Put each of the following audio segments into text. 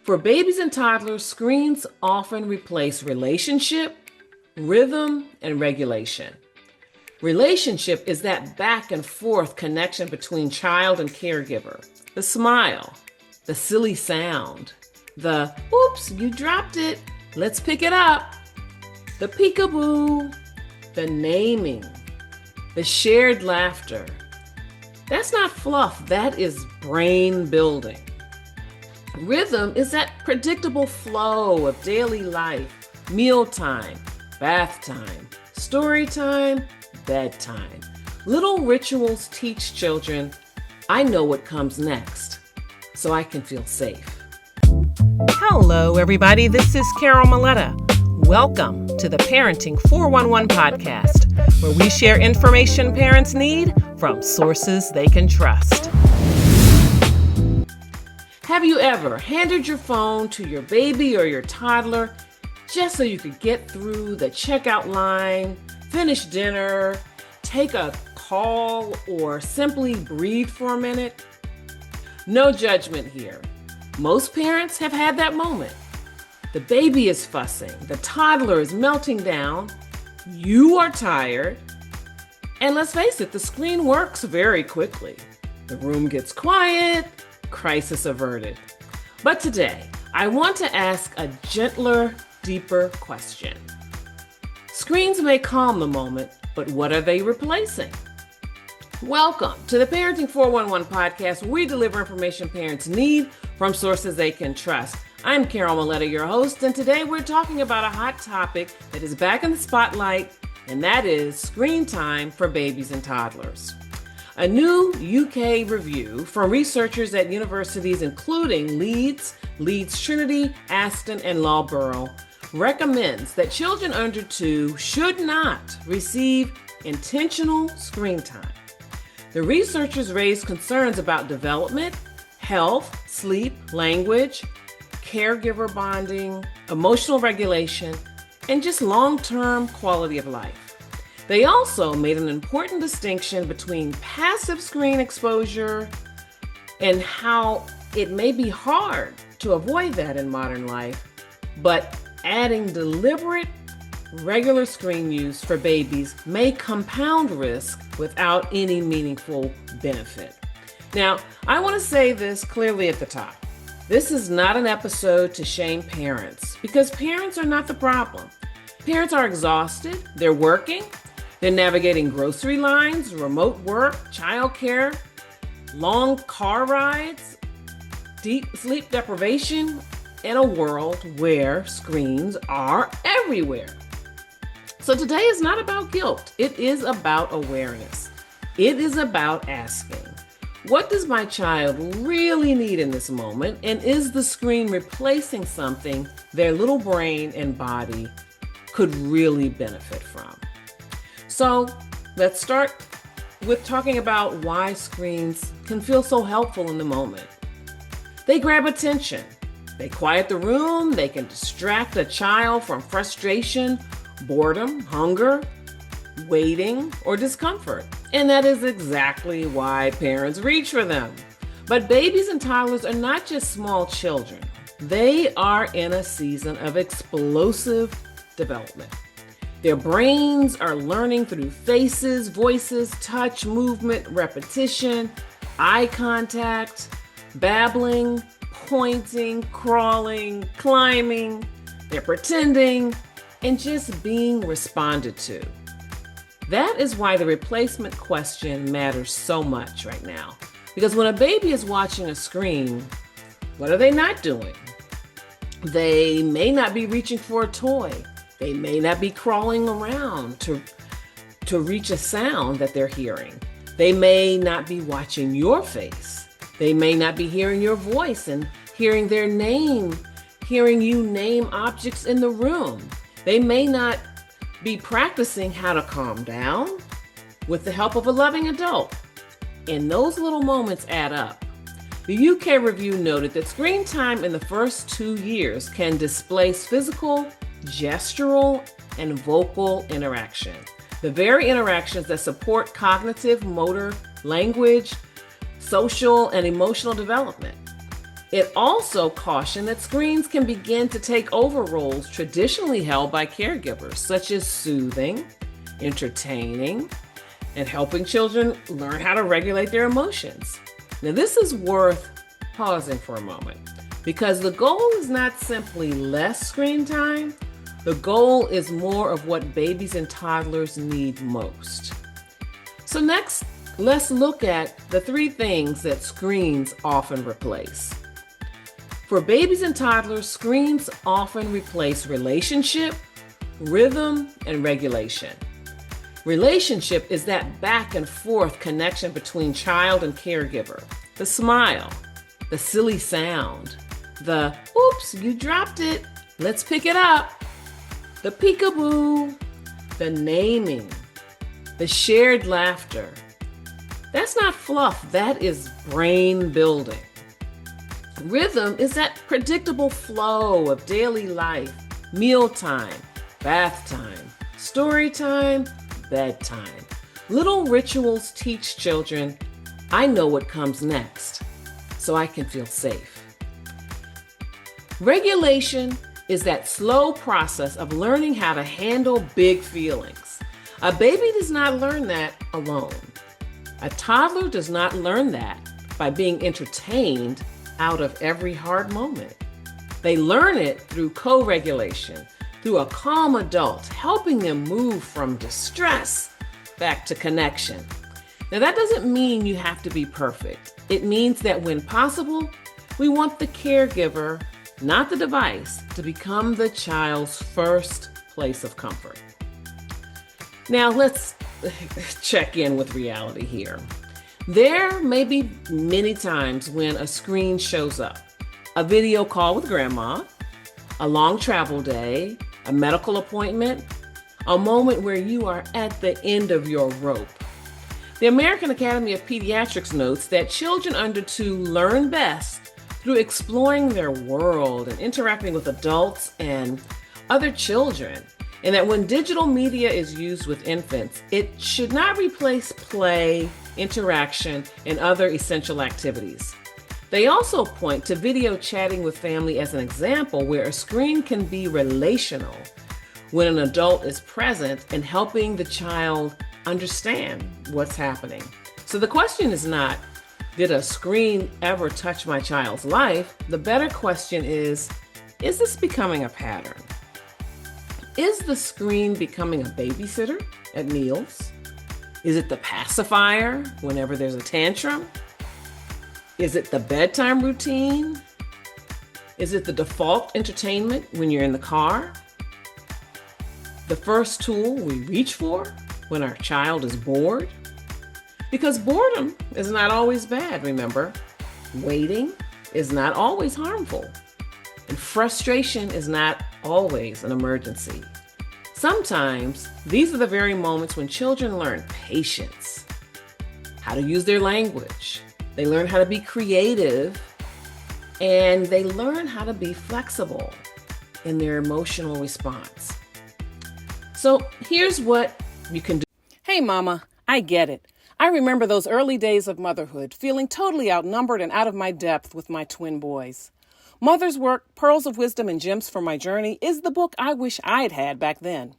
For babies and toddlers, screens often replace relationship, rhythm, and regulation. Relationship is that back and forth connection between child and caregiver. The smile, the silly sound, the oops, you dropped it, let's pick it up, the peekaboo, the naming, the shared laughter. That's not fluff, that is brain building. Rhythm is that predictable flow of daily life, mealtime, bath time, story time, bedtime. Little rituals teach children, I know what comes next, so I can feel safe. Hello, everybody. This is Carol Maletta. Welcome to the Parenting 411 podcast, where we share information parents need from sources they can trust. Have you ever handed your phone to your baby or your toddler just so you could get through the checkout line, finish dinner, take a call, or simply breathe for a minute? No judgment here. Most parents have had that moment. The baby is fussing, the toddler is melting down, you are tired, and let's face it, the screen works very quickly. The room gets quiet, crisis averted. But today, I want to ask a gentler, deeper question. Screens may calm the moment, but what are they replacing? Welcome to the Parenting 411 podcast, where we deliver information parents need from sources they can trust. I'm Carol Maletta, your host, and today we're talking about a hot topic that is back in the spotlight, and that is screen time for babies and toddlers. A new UK review from researchers at universities including Leeds, Trinity, Aston, and Loughborough recommends that children under 2 should not receive intentional screen time. The researchers raised concerns about development, health, sleep, language, caregiver bonding, emotional regulation, and just long-term quality of life. They also made an important distinction between passive screen exposure and how it may be hard to avoid that in modern life, but adding deliberate, regular screen use for babies may compound risk without any meaningful benefit. Now, I want to say this clearly at the top. This is not an episode to shame parents, because parents are not the problem. Parents are exhausted, they're working, they're navigating grocery lines, remote work, childcare, long car rides, deep sleep deprivation, in a world where screens are everywhere. So today is not about guilt. It is about awareness. It is about asking, what does my child really need in this moment? And is the screen replacing something their little brain and body could really benefit from? So let's start with talking about why screens can feel so helpful in the moment. They grab attention. They quiet the room. They can distract a child from frustration, boredom, hunger, waiting, or discomfort. And that is exactly why parents reach for them. But babies and toddlers are not just small children. They are in a season of explosive development. Their brains are learning through faces, voices, touch, movement, repetition, eye contact, babbling, pointing, crawling, climbing. They're pretending and just being responded to. That is why the replacement question matters so much right now. Because when a baby is watching a screen, what are they not doing? They may not be reaching for a toy. They may not be crawling around to reach a sound that they're hearing. They may not be watching your face. They may not be hearing your voice and hearing their name, hearing you name objects in the room. They may not be practicing how to calm down with the help of a loving adult. And those little moments add up. The UK review noted that screen time in the first 2 years can displace physical, gestural, and vocal interaction. The very interactions that support cognitive, motor, language, social, and emotional development. It also cautioned that screens can begin to take over roles traditionally held by caregivers, such as soothing, entertaining, and helping children learn how to regulate their emotions. Now, this is worth pausing for a moment because the goal is not simply less screen time. The goal is more of what babies and toddlers need most. So next, let's look at the 3 things that screens often replace. For babies and toddlers, screens often replace relationship, rhythm, and regulation. Relationship is that back and forth connection between child and caregiver. The smile, the silly sound, the oops, you dropped it, let's pick it up, the peekaboo, the naming, the shared laughter. That's not fluff, that is brain building. Rhythm is that predictable flow of daily life, mealtime, bath time, story time, bedtime. Little rituals teach children, I know what comes next, so I can feel safe. Regulation is that slow process of learning how to handle big feelings. A baby does not learn that alone. A toddler does not learn that by being entertained out of every hard moment. They learn it through co-regulation, through a calm adult helping them move from distress back to connection. Now, that doesn't mean you have to be perfect. It means that when possible, we want the caregiver, not the device, to become the child's first place of comfort. Now, let's check in with reality here. There may be many times when a screen shows up. A video call with grandma, a long travel day, a medical appointment, a moment where you are at the end of your rope. The American Academy of Pediatrics notes that children under 2 learn best through exploring their world and interacting with adults and other children, and that when digital media is used with infants, it should not replace play, interaction, and other essential activities. They also point to video chatting with family as an example where a screen can be relational when an adult is present and helping the child understand what's happening. So the question is not, did a screen ever touch my child's life? The better question is this becoming a pattern? Is the screen becoming a babysitter at meals? Is it the pacifier whenever there's a tantrum? Is it the bedtime routine? Is it the default entertainment when you're in the car? The first tool we reach for when our child is bored? Because boredom is not always bad, remember. Waiting is not always harmful. And frustration is not always an emergency. Sometimes these are the very moments when children learn patience, how to use their language. They learn how to be creative, and they learn how to be flexible in their emotional response. So here's what you can do. Hey, Mama, I get it. I remember those early days of motherhood, feeling totally outnumbered and out of my depth with my twin boys. Mother's Work, Pearls of Wisdom and Gems for My Journey is the book I wish I'd had back then.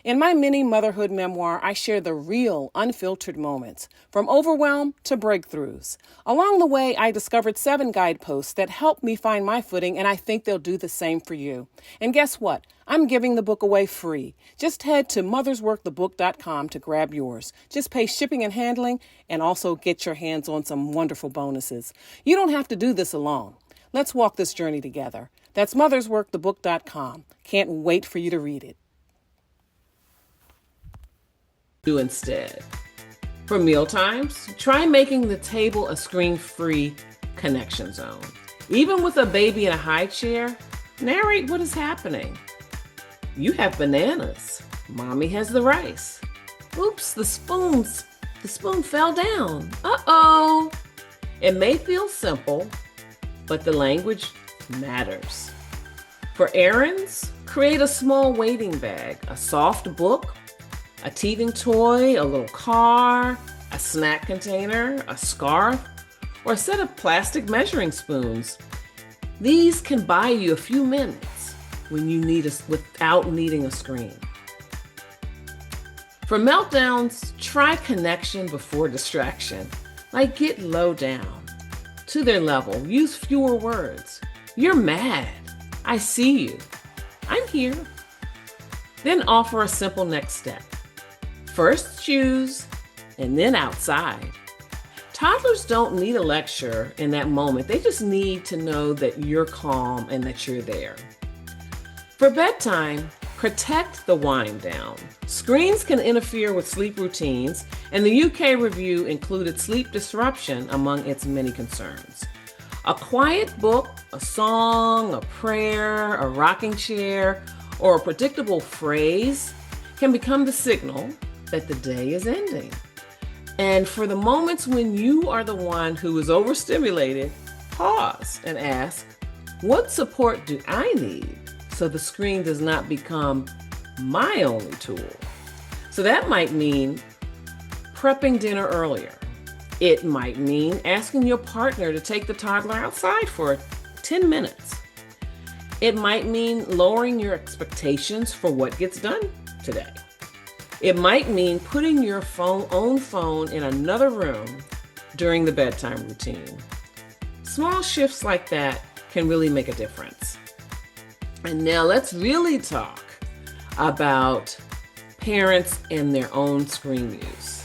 In my mini motherhood memoir, I share the real, unfiltered moments, from overwhelm to breakthroughs. Along the way, I discovered 7 guideposts that helped me find my footing, and I think they'll do the same for you. And guess what? I'm giving the book away free. Just head to mothersworkthebook.com to grab yours. Just pay shipping and handling, and also get your hands on some wonderful bonuses. You don't have to do this alone. Let's walk this journey together. That's mothersworkthebook.com. Can't wait for you to read it. Do instead. For mealtimes, try making the table a screen-free connection zone. Even with a baby in a high chair, narrate what is happening. You have bananas. Mommy has the rice. Oops, the spoon fell down. Uh-oh. It may feel simple, but the language matters. For errands, create a small waiting bag, a soft book, a teething toy, a little car, a snack container, a scarf, or a set of plastic measuring spoons. These can buy you a few minutes when you need without needing a screen. For meltdowns, try connection before distraction. Like get low down to their level. Use fewer words. You're mad. I see you. I'm here. Then offer a simple next step. First choose, and then outside. Toddlers don't need a lecture in that moment. They just need to know that you're calm and that you're there. For bedtime, protect the wind down. Screens can interfere with sleep routines, and the UK review included sleep disruption among its many concerns. A quiet book, a song, a prayer, a rocking chair, or a predictable phrase can become the signal that the day is ending. And for the moments when you are the one who is overstimulated, pause and ask, what support do I need so the screen does not become my only tool? So that might mean prepping dinner earlier. It might mean asking your partner to take the toddler outside for 10 minutes. It might mean lowering your expectations for what gets done today. It might mean putting your own phone in another room during the bedtime routine. Small shifts like that can really make a difference. And now let's really talk about parents and their own screen use.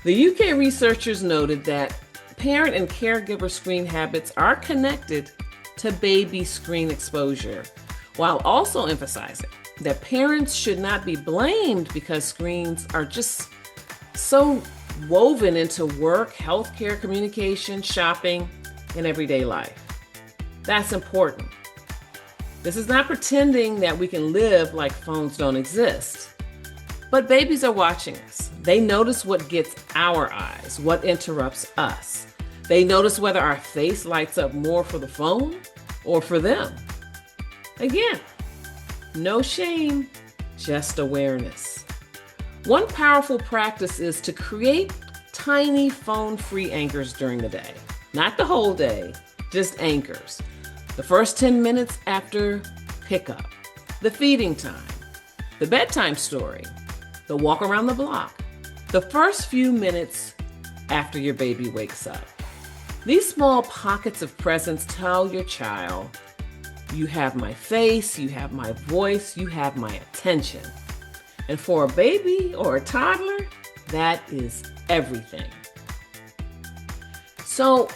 The UK researchers noted that parent and caregiver screen habits are connected to baby screen exposure, while also emphasizing that parents should not be blamed because screens are just so woven into work, healthcare, communication, shopping, and everyday life. That's important. This is not pretending that we can live like phones don't exist. But babies are watching us. They notice what gets our eyes, what interrupts us. They notice whether our face lights up more for the phone or for them. Again, no shame, just awareness. One powerful practice is to create tiny phone-free anchors during the day. Not the whole day, just anchors. The first 10 minutes after pickup, the feeding time, the bedtime story, the walk around the block, the first few minutes after your baby wakes up. These small pockets of presence tell your child, you have my face, you have my voice, you have my attention. And for a baby or a toddler, that is everything. So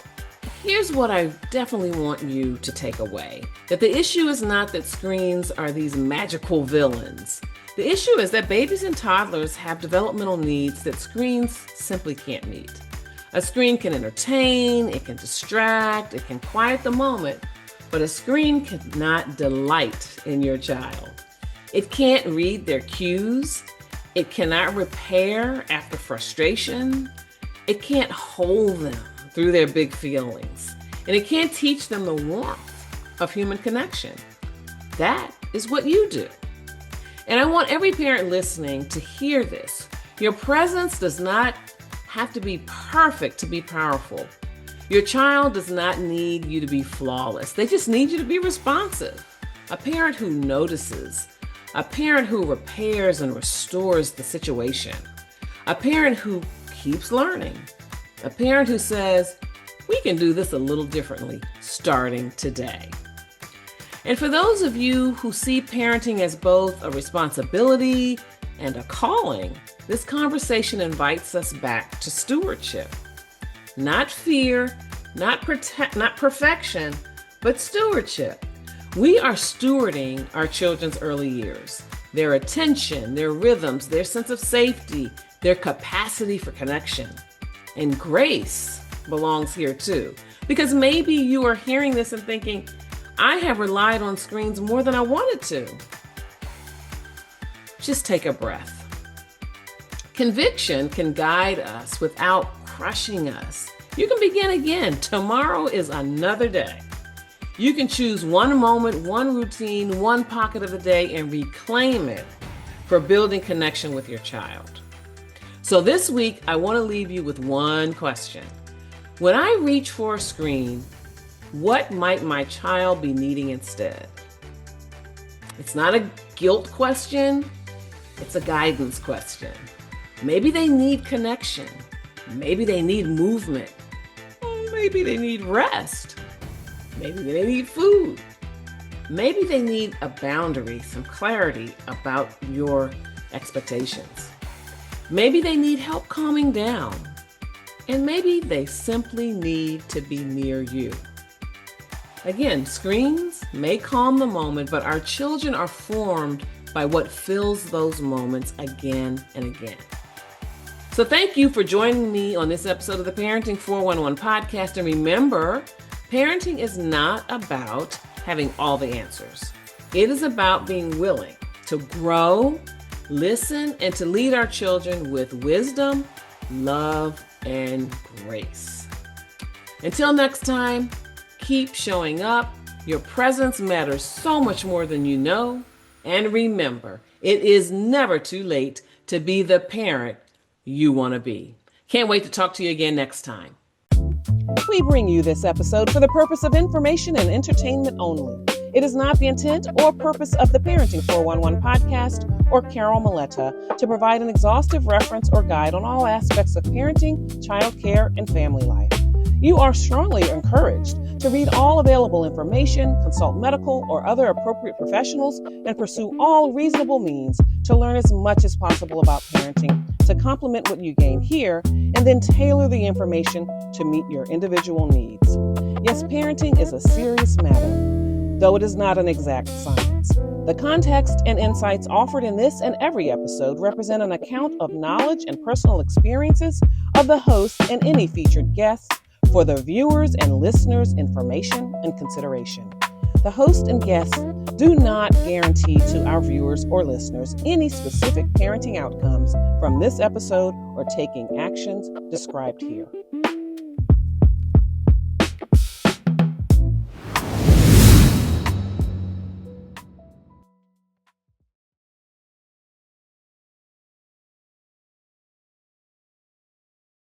here's what I definitely want you to take away. That the issue is not that screens are these magical villains. The issue is that babies and toddlers have developmental needs that screens simply can't meet. A screen can entertain, it can distract, it can quiet the moment, but a screen cannot delight in your child. It can't read their cues. It cannot repair after frustration. It can't hold them through their big feelings. And it can't teach them the warmth of human connection. That is what you do. And I want every parent listening to hear this. Your presence does not have to be perfect to be powerful. Your child does not need you to be flawless. They just need you to be responsive. A parent who notices. A parent who repairs and restores the situation. A parent who keeps learning. A parent who says, we can do this a little differently starting today. And for those of you who see parenting as both a responsibility and a calling, this conversation invites us back to stewardship. Not fear, not perfection, but stewardship. We are stewarding our children's early years, their attention, their rhythms, their sense of safety, their capacity for connection. And grace belongs here too. Because maybe you are hearing this and thinking, I have relied on screens more than I wanted to. Just take a breath. Conviction can guide us without crushing us. You can begin again. Tomorrow is another day. You can choose one moment, one routine, one pocket of the day and reclaim it for building connection with your child. So this week, I want to leave you with one question. When I reach for a screen, What might my child be needing instead? It's not a guilt question, it's a guidance question. Maybe they need connection. Maybe they need movement. Maybe they need rest. Maybe they need food. Maybe they need a boundary, some clarity about your expectations. Maybe they need help calming down. And maybe they simply need to be near you. Again, screens may calm the moment, but our children are formed by what fills those moments again and again. So thank you for joining me on this episode of the Parenting 411 podcast. And remember, parenting is not about having all the answers. It is about being willing to grow, listen, and to lead our children with wisdom, love, and grace. Until next time, keep showing up. Your presence matters so much more than you know. And remember, it is never too late to be the parent you want to be. Can't wait to talk to you again next time. We bring you this episode for the purpose of information and entertainment only. It is not the intent or purpose of the Parenting 411 podcast or Carol Maletta to provide an exhaustive reference or guide on all aspects of parenting, child care, and family life. You are strongly encouraged to read all available information, consult medical or other appropriate professionals, and pursue all reasonable means to learn as much as possible about parenting to complement what you gain here, and then tailor the information to meet your individual needs. Yes, parenting is a serious matter, though it is not an exact science. The context and insights offered in this and every episode represent an account of knowledge and personal experiences of the host and any featured guests for the viewers' and listeners' information and consideration. The host and guests do not guarantee to our viewers or listeners any specific parenting outcomes from this episode or taking actions described here.